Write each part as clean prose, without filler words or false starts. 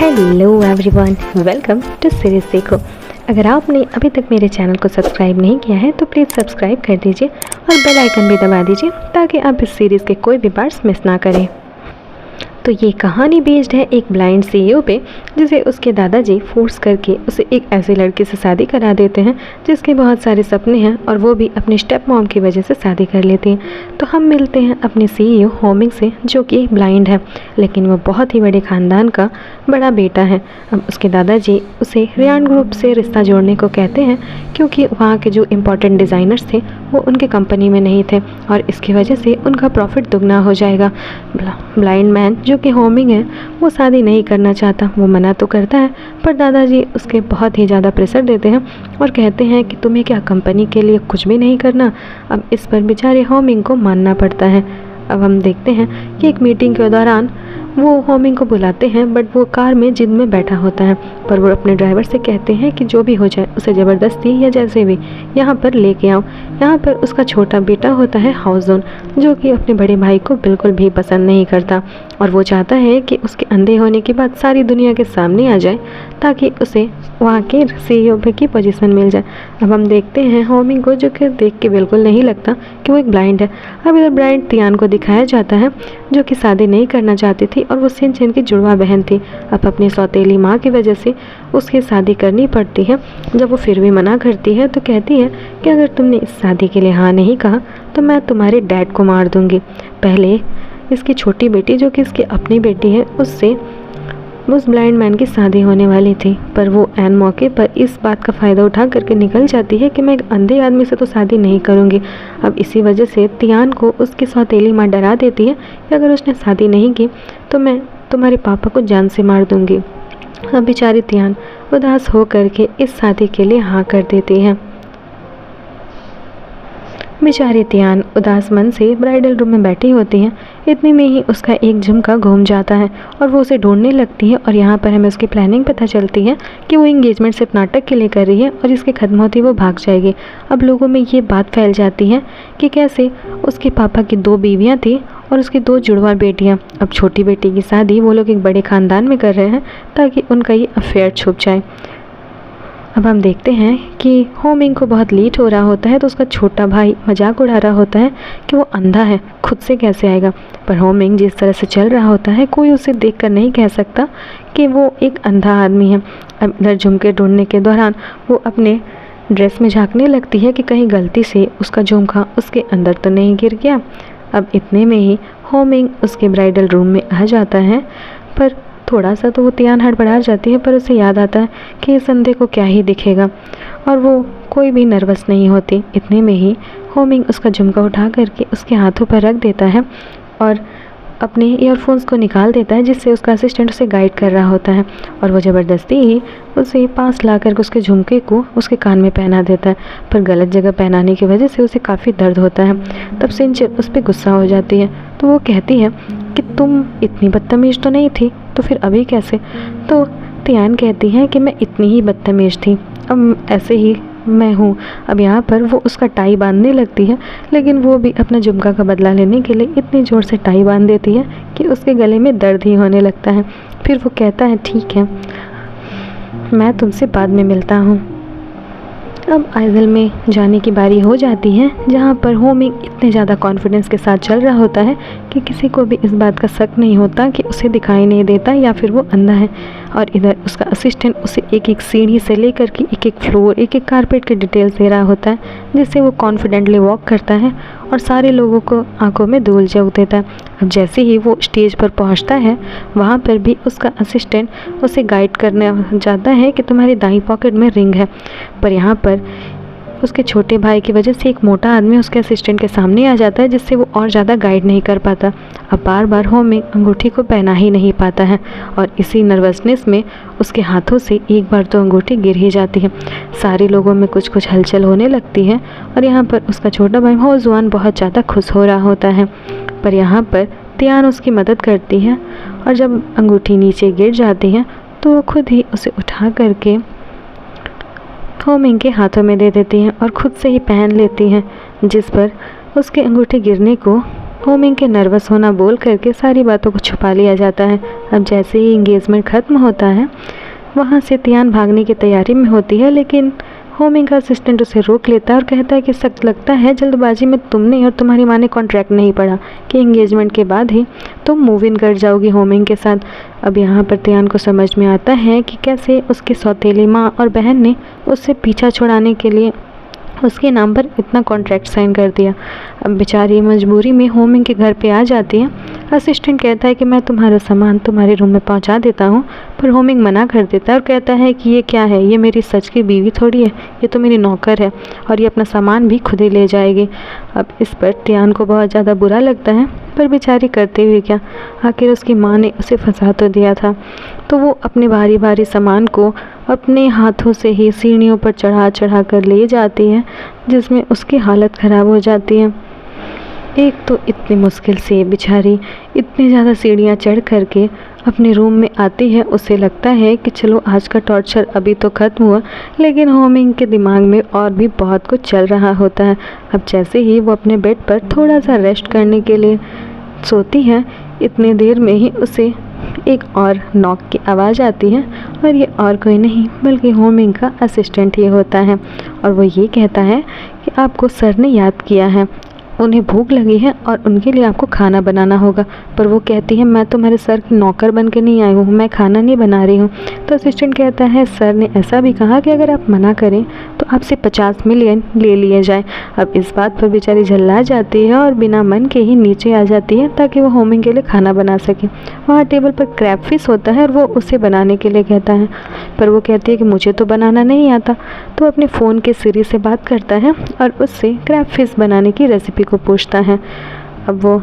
Hello everyone, welcome to series देखो। अगर आपने अभी तक मेरे चैनल को सब्सक्राइब नहीं किया है तो प्लीज़ सब्सक्राइब कर दीजिए और बेल आइकन भी दबा दीजिए ताकि आप इस सीरीज़ के कोई भी पार्ट्स मिस ना करें। तो ये कहानी बेस्ड है एक ब्लाइंड सीईओ पे, जिसे उसके दादाजी फोर्स करके उसे एक ऐसे लड़के से शादी करा देते हैं जिसके बहुत सारे सपने हैं और वो भी अपनी स्टेप मॉम की वजह से शादी कर लेती हैं। तो हम मिलते हैं अपने सीईओ होमिंग से, जो कि ब्लाइंड है लेकिन वो बहुत ही बड़े ख़ानदान का बड़ा बेटा है। अब उसके दादाजी उसे रियान ग्रुप से रिश्ता जोड़ने को कहते हैं क्योंकि वहाँ के जो इम्पोर्टेंट डिज़ाइनर्स थे वो उनके कंपनी में नहीं थे और इसकी वजह से उनका प्रॉफिट दुगना हो जाएगा। ब्लाइंड मैन जो कि होमिंग है वो शादी नहीं करना चाहता, वो मना तो करता है पर दादाजी उसके बहुत ही ज़्यादा प्रेशर देते हैं और कहते हैं कि तुम्हें क्या कंपनी के लिए कुछ भी नहीं करना। अब इस पर बेचारे होमिंग को मानना पड़ता है। अब हम देखते हैं कि एक मीटिंग के दौरान वो होमिंग को बुलाते हैं बट वो कार में जिद में बैठा होता है, पर वो अपने ड्राइवर से कहते हैं कि जो भी हो जाए उसे ज़बरदस्ती या जैसे भी यहाँ पर लेके आओ। यहाँ पर उसका छोटा बेटा होता है हाउजोन, जो कि अपने बड़े भाई को बिल्कुल भी पसंद नहीं करता और वो चाहता है कि उसके अंधे होने के बाद सारी दुनिया के सामने आ जाए ताकि उसे वहाँ के सीईओ की पोजीशन मिल जाए। अब हम देखते हैं होमिंग को, जो कि देख के बिल्कुल नहीं लगता कि वो एक ब्लाइंड है। अब इधर ब्लाइंड तियान को दिखाया जाता है जो कि शादी नहीं करना चाहती थी और वो सिंचन की जुड़वा बहन थी। अब अपनी सौतेली माँ की वजह से उसकी शादी करनी पड़ती है। जब वो फिर भी मना करती है तो कहती है कि अगर तुमने इस शादी के लिए हाँ नहीं कहा तो मैं तुम्हारे डैड को मार दूँगी। पहले इसकी छोटी बेटी, जो कि इसकी अपनी बेटी है, उससे उस ब्लाइंड मैन की शादी होने वाली थी, पर वो ऐन मौके पर इस बात का फ़ायदा उठा करके निकल जाती है कि मैं एक अंधे आदमी से तो शादी नहीं करूँगी। अब इसी वजह से तियान को उसकी सौतेली माँ डरा देती है कि अगर उसने शादी नहीं की तो मैं तुम्हारे पापा को जान से मार दूँगी। अब बेचारी तियान उदास हो करके इस शादी के लिए हाँ कर देती है। बेचारी तियान उदास मन से ब्राइडल रूम में बैठी होती हैं। इतने में ही उसका एक झुमका घूम जाता है और वो उसे ढूंढने लगती है और यहाँ पर हमें उसकी प्लानिंग पता चलती है कि वो एंगेजमेंट सिर्फ नाटक के लिए कर रही है और इसके ख़त्म होते ही वो भाग जाएगी। अब लोगों में ये बात फैल जाती है कि कैसे उसके पापा की 2 बीवियाँ थी और उसकी 2 जुड़वा बेटियाँ। अब छोटी बेटी की शादी वो लोग एक बड़े ख़ानदान में कर रहे हैं ताकि उनका ये अफेयर छुप जाए। अब हम देखते हैं कि होमिंग को बहुत लेट हो रहा होता है तो उसका छोटा भाई मजाक उड़ा रहा होता है कि वो अंधा है, खुद से कैसे आएगा। पर होमिंग जिस तरह से चल रहा होता है कोई उसे देखकर नहीं कह सकता कि वो एक अंधा आदमी है। अब इधर झुमके ढूंढने के दौरान वो अपने ड्रेस में झांकने लगती है कि कहीं गलती से उसका झुमका उसके अंदर तो नहीं गिर गया। अब इतने में ही होमिंग उसके ब्राइडल रूम में आ जाता है, पर थोड़ा सा तो वो तियान हड़बड़ा जाती है, पर उसे याद आता है कि इस अंधे को क्या ही दिखेगा और वो कोई भी नर्वस नहीं होती। इतने में ही होमिंग उसका झुमका उठा करके उसके हाथों पर रख देता है और अपने ईयरफोन्स को निकाल देता है, जिससे उसका असिस्टेंट उसे गाइड कर रहा होता है और वो ज़बरदस्ती ही उसे पास ला कर उसके झुमके को उसके कान में पहना देता है, पर गलत जगह पहनाने की वजह से उसे काफ़ी दर्द होता है। तब सिंचन उस पर गुस्सा हो जाती है तो वो कहती है कि तुम इतनी बदतमीज़ तो नहीं थी, तो फिर अभी कैसे। तो तियान कहती है कि मैं इतनी ही बदतमीज़ थी, अब ऐसे ही मैं हूँ। अब यहाँ पर वो उसका टाई बांधने लगती है, लेकिन वो भी अपना झुमका का बदला लेने के लिए इतनी ज़ोर से टाई बांध देती है कि उसके गले में दर्द ही होने लगता है। फिर वो कहता है ठीक है, मैं तुमसे बाद में मिलता हूँ। अब आइजल में जाने की बारी हो जाती है, जहाँ पर होमिंग इतने ज़्यादा कॉन्फिडेंस के साथ चल रहा होता है कि किसी को भी इस बात का शक नहीं होता कि उसे दिखाई नहीं देता या फिर वो अंधा है। और इधर उसका असिस्टेंट उसे एक एक सीढ़ी से लेकर के एक एक फ्लोर, एक एक कारपेट की डिटेल्स दे रहा होता है, जिससे वो कॉन्फिडेंटली वॉक करता है और सारे लोगों को आंखों में धूल झोंक देता है। अब जैसे ही वो स्टेज पर पहुंचता है, वहाँ पर भी उसका असिस्टेंट उसे गाइड करने जाता है कि तुम्हारी दाईं पॉकेट में रिंग है, पर यहाँ पर उसके छोटे भाई की वजह से एक मोटा आदमी उसके असिस्टेंट के सामने आ जाता है, जिससे वो और ज़्यादा गाइड नहीं कर पाता। अब बार बार होमिंग अंगूठी को पहना ही नहीं पाता है और इसी नर्वसनेस में उसके हाथों से एक बार तो अंगूठी गिर ही जाती है। सारे लोगों में कुछ कुछ हलचल होने लगती है और यहाँ पर उसका छोटा भाई होजुआन बहुत ज़्यादा खुश हो रहा होता है, पर यहाँ पर तियान उसकी मदद करती है और जब अंगूठी नीचे गिर जाती है तो वो खुद ही उसे उठा करके होमिंग के हाथों में दे देती हैं और ख़ुद से ही पहन लेती हैं, जिस पर उसके अंगूठी गिरने को होमिंग के नर्वस होना बोल करके सारी बातों को छुपा लिया जाता है। अब जैसे ही इंगेजमेंट ख़त्म होता है, वहाँ से तियान भागने की तैयारी में होती है, लेकिन होमिंग का असिस्टेंट उसे रोक लेता है और कहता है कि सख्त लगता है जल्दबाजी में तुमने और तुम्हारी माँ ने कॉन्ट्रैक्ट नहीं पढ़ा कि एंगेजमेंट के बाद ही तुम मूव इन कर जाओगी होमिंग के साथ। अब यहाँ पर तियान को समझ में आता है कि कैसे उसकी सौतेली माँ और बहन ने उससे पीछा छुड़ाने के लिए उसके नाम पर इतना कॉन्ट्रैक्ट साइन कर दिया। अब बेचारी मजबूरी में होमिंग के घर पे आ जाती है। असिस्टेंट कहता है कि मैं तुम्हारा सामान तुम्हारे रूम में पहुंचा देता हूं, पर होमिंग मना कर देता है और कहता है कि ये क्या है, ये मेरी सच की बीवी थोड़ी है, ये तो मेरी नौकर है और ये अपना सामान भी खुद ही ले जाएगी। अब इस पर तियान को बहुत ज़्यादा बुरा लगता है, पर बेचारी करते हुए क्या, आखिर उसकी माँ ने उसे फंसा तो दिया था। तो वो अपने भारी भारी सामान को अपने हाथों से ही सीढ़ियों पर चढ़ा चढ़ा कर ले जाती है, जिसमें उसकी हालत ख़राब हो जाती है। एक तो इतनी मुश्किल से बेचारी इतनी ज़्यादा सीढ़ियाँ चढ़ करके अपने रूम में आती है। उसे लगता है कि चलो आज का टॉर्चर अभी तो ख़त्म हुआ, लेकिन होमिंग के दिमाग में और भी बहुत कुछ चल रहा होता है। अब जैसे ही वो अपने बेड पर थोड़ा सा रेस्ट करने के लिए सोती है, इतनी देर में ही उसे एक और नॉक की आवाज़ आती है, और ये और कोई नहीं बल्कि होमिंग का असिस्टेंट ही होता है। और वो ये कहता है कि आपको सर ने याद किया है, उन्हें भूख लगी है और उनके लिए आपको खाना बनाना होगा। पर वो कहती है मैं तुम्हारे सर की नौकर बन के नहीं आई हूँ, मैं खाना नहीं बना रही हूँ। तो असिस्टेंट कहता है सर ने ऐसा भी कहा कि अगर आप मना करें तो आपसे 50 मिलियन ले लिए जाए। अब इस बात पर बेचारी झल्ला जाती है और बिना मन के ही नीचे आ जाती है ताकि वो होमिंग के लिए खाना बना सके। वहाँ टेबल पर क्रैब फिश होता है और वो उसे बनाने के लिए कहता है, पर वो कहती है कि मुझे तो बनाना नहीं आता। तो अपने फ़ोन के सिरी से बात करता है और उससे क्रैब फिश बनाने की रेसिपी को पूछता है। अब वो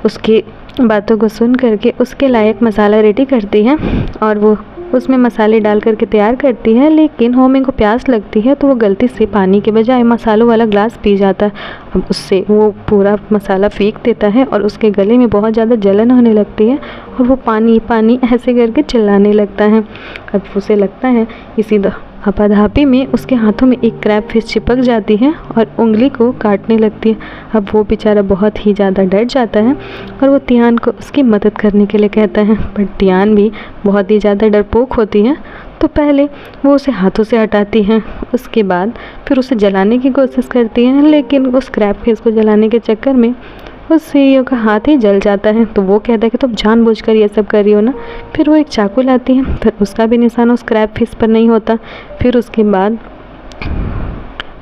उसकी बातों को सुन करके उसके लायक मसाला रेडी करती है और वो उसमें मसाले डाल करके तैयार करती है, लेकिन होमिंग को प्यास लगती है तो वो गलती से पानी के बजाय मसालों वाला ग्लास पी जाता है। अब उससे वो पूरा मसाला फेंक देता है और उसके गले में बहुत ज़्यादा जलन होने लगती है और वो पानी पानी ऐसे करके चिल्लाने लगता है। अब उसे लगता है इसी आपाधापी में उसके हाथों में एक क्रैब फिश चिपक जाती है और उंगली को काटने लगती है। अब वो बेचारा बहुत ही ज़्यादा डर जाता है और वो तियान को उसकी मदद करने के लिए कहता है, पर तियान भी बहुत ही ज़्यादा डरपोक होती है। तो पहले वो उसे हाथों से हटाती हैं, उसके बाद फिर उसे जलाने की कोशिश करती हैं, लेकिन उस क्रैब फिश को जलाने के चक्कर में उस सीईओ का हाथ ही जल जाता है। तो वो कहता है कि तुम जानबूझकर ये सब कर रही हो ना। फिर वो एक चाकू लाती है, फिर उसका भी निशान उस क्रैब फिश पर नहीं होता। फिर उसके बाद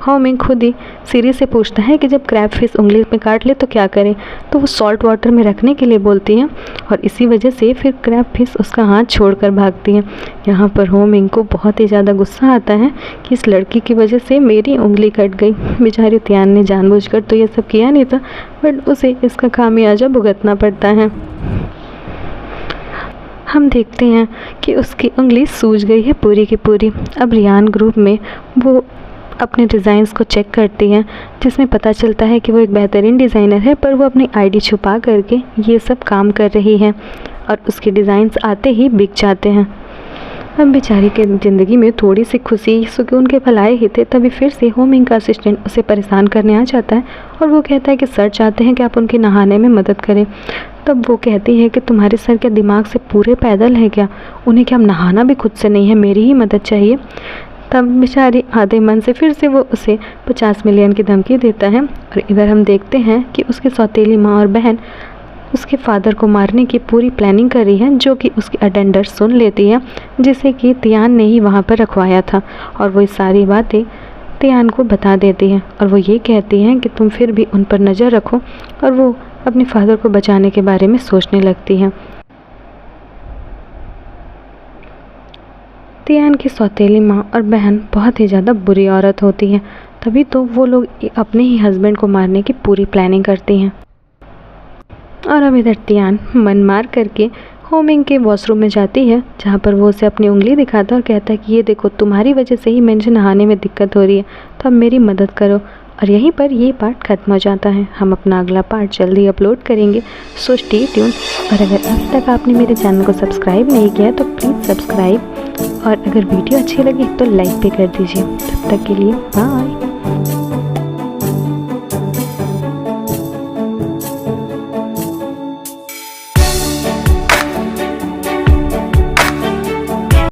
होमिंग खुद ही सीरी से पूछता है कि जब क्रैब फिश उंगली में काट ले तो क्या करें। तो वो सॉल्ट वाटर में रखने के लिए बोलती हैं और इसी वजह से फिर क्रैब फिश उसका हाथ छोड़कर भागती है। यहाँ पर होमिंग को बहुत ही ज़्यादा गुस्सा आता है कि इस लड़की की वजह से मेरी उंगली कट गई। बेचारी तियान ने जानबूझकर तो ये सब किया नहीं था, बट उसे इसका खामियाजा भुगतना पड़ता है। हम देखते हैं कि उसकी उंगली सूज गई है पूरी की पूरी। अब रियान ग्रुप में वो अपने डिज़ाइंस को चेक करती है, जिसमें पता चलता है कि वो एक बेहतरीन डिज़ाइनर है, पर वो अपनी आईडी छुपा करके ये सब काम कर रही है और उसके डिज़ाइंस आते ही बिक जाते हैं। अब बेचारी के ज़िंदगी में थोड़ी सी खुशी सुकून के पल आए ही थे, तभी फिर से होमिंग का असिस्टेंट उसे परेशान करने आ जाता है और वो कहता है कि सर चाहते हैं कि आप उनके नहाने में मदद करें। तब वो कहती है कि तुम्हारे सर के दिमाग से पूरे पैदल हैं क्या, उन्हें क्या नहाना भी खुद से नहीं है, मेरी ही मदद चाहिए। तब बेचारी आधे मन से फिर से वो उसे 50 मिलियन की धमकी देता है और इधर हम देखते हैं कि उसकी सौतेली माँ और बहन उसके फादर को मारने की पूरी प्लानिंग कर रही है, जो कि उसकी अटेंडर सुन लेती है, जिसे कि तियान ने ही वहाँ पर रखवाया था। और वो सारी बातें तियान को बता देती है और वो ये कहती हैं कि तुम फिर भी उन पर नज़र रखो, और वो अपने फादर को बचाने के बारे में सोचने लगती है। तियान की सौतेली माँ और बहन बहुत ही ज़्यादा बुरी औरत होती है, तभी तो वो लोग अपने ही हस्बैंड को मारने की पूरी प्लानिंग करती हैं। और अब इधर तियान मन मार करके होमिंग के वॉशरूम में जाती है, जहाँ पर वो उसे अपनी उंगली दिखाता है और कहता है कि ये देखो तुम्हारी वजह से ही मुझे नहाने में दिक्कत हो रही है, तो अब मेरी मदद करो। और यहीं पर ये पार्ट ख़त्म हो जाता है। हम अपना अगला पार्ट जल्दी अपलोड करेंगे, सो स्टे ट्यून। और अगर अब तक आपने मेरे चैनल को सब्सक्राइब नहीं किया तो प्लीज़ सब्सक्राइब, और अगर वीडियो अच्छी लगी तो लाइक भी कर दीजिए। तब तक के लिए बाय।